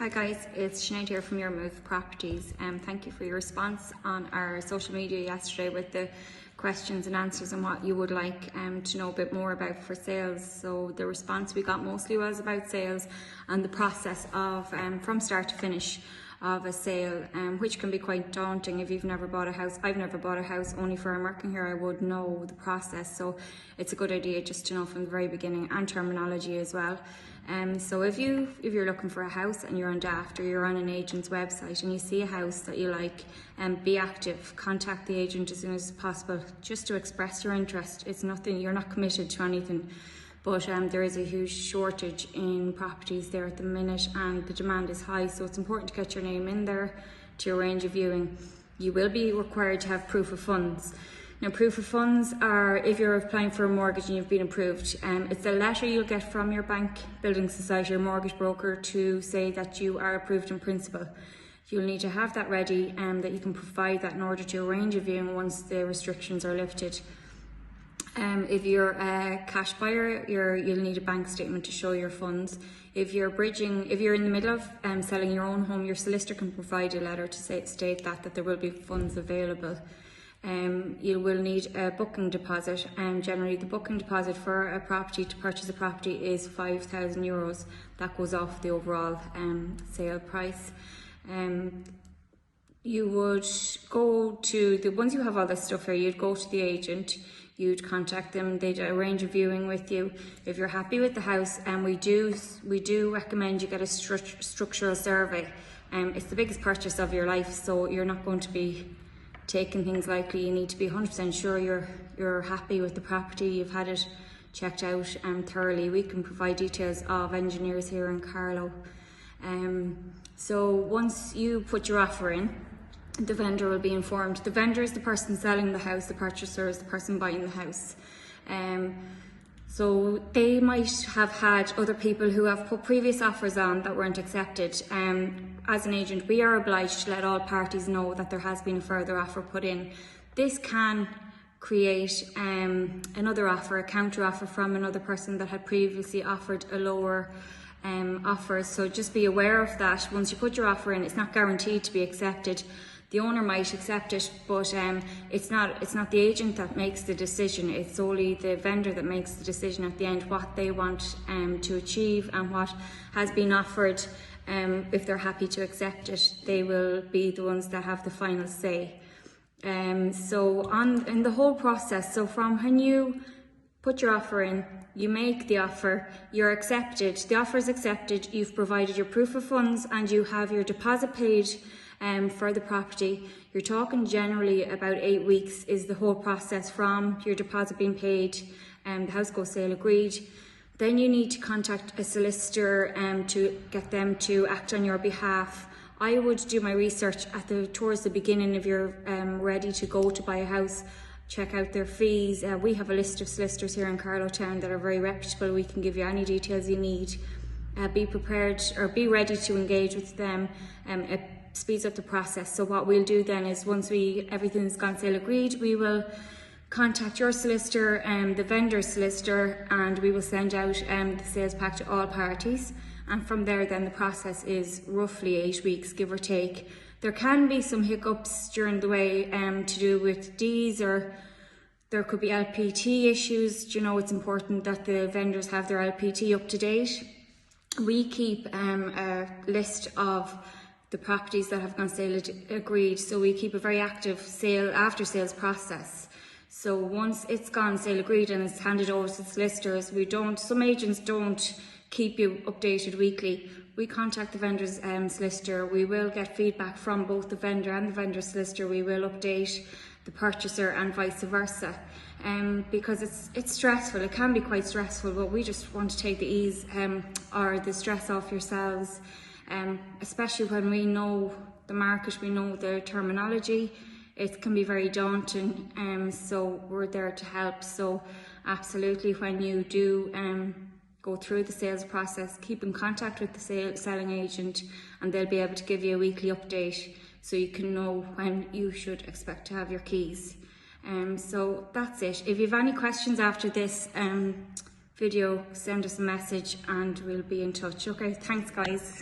Hi guys, it's Sinead here from Your Move Properties. Thank you for your response on our social media yesterday with the questions and answers and what you would like to know a bit more about for sales. So the response we got mostly was about sales and the process of from start to finish of a sale, which can be quite daunting if you've never bought a house. I've never bought a house, only for I'm working here I would know the process, so it's a good idea just to know from the very beginning, and terminology as well. So if you're looking for a house and you're on Daft or you're on an agent's website and you see a house that you like, be active, contact the agent as soon as possible just to express your interest. It's nothing, you're not committed to anything. But there is a huge shortage in properties there at the minute and the demand is high, so it's important to get your name in there to arrange a viewing. You will be required to have proof of funds. Now, proof of funds are if you're applying for a mortgage and you've been approved. It's a letter you'll get from your bank, building society or mortgage broker to say that you are approved in principle. You'll need to have that ready and that you can provide that in order to arrange a viewing once the restrictions are lifted. If you're a cash buyer, you'll need a bank statement to show your funds. If you're in the middle of selling your own home, your solicitor can provide a letter to state that there will be funds available. You will need a booking deposit, and generally the booking deposit for a property, to purchase a property, is €5,000. That goes off the overall sale price. You would go to once you have all this stuff here, you'd go to the agent, you'd contact them, they'd arrange a viewing with you. If you're happy with the house, and we do recommend you get a structural survey. It's the biggest purchase of your life, so you're not going to be taking things lightly. You need to be 100% sure you're happy with the property, you've had it checked out thoroughly. We can provide details of engineers here in Carlow. So once you put your offer in, the vendor will be informed. The vendor is the person selling the house, the purchaser is the person buying the house. So they might have had other people who have put previous offers on that weren't accepted. As an agent, we are obliged to let all parties know that there has been a further offer put in. This can create another offer, a counter offer from another person that had previously offered a lower offer. So just be aware of that. Once you put your offer in, it's not guaranteed to be accepted. The owner might accept it, but it's not the agent that makes the decision. It's only the vendor that makes the decision at the end, what they want to achieve and what has been offered. If they're happy to accept it, they will be the ones that have the final say. So in the whole process, so from when you put your offer in, you make the offer, you're accepted, the offer is accepted, you've provided your proof of funds and you have your deposit paid for the property. You're talking generally about 8 weeks is the whole process from your deposit being paid and the house goes sale agreed. Then you need to contact a solicitor to get them to act on your behalf. I would do my research towards the beginning if you're ready to go to buy a house. Check out their fees. We have a list of solicitors here in Carlow Town that are very reputable. We can give you any details you need. Be prepared or be ready to engage with them. It speeds up the process. So what we'll do then is once everything's gone sale agreed, we will contact your solicitor and the vendor's solicitor, and we will send out the sales pack to all parties. And from there then the process is roughly 8 weeks, give or take. There can be some hiccups during the way to do with Ds, or there could be LPT issues. You know, it's important that the vendors have their LPT up to date. We keep a list of the properties that have gone sale agreed, so we keep a very active after sales process. So once it's gone sale agreed and it's handed over to the solicitors, some agents don't keep you updated weekly. We contact the vendor's solicitor. We will get feedback from both the vendor and the vendor's solicitor. We will update the purchaser and vice versa. Because it's stressful. It can be quite stressful, but we just want to take the ease or the stress off yourselves. Especially when we know the market, we know the terminology. It can be very daunting, so we're there to help. So absolutely, when you do go through the sales process, keep in contact with the selling agent and they'll be able to give you a weekly update so you can know when you should expect to have your keys. So that's it. If you have any questions after this video, send us a message and we'll be in touch. Okay, thanks guys.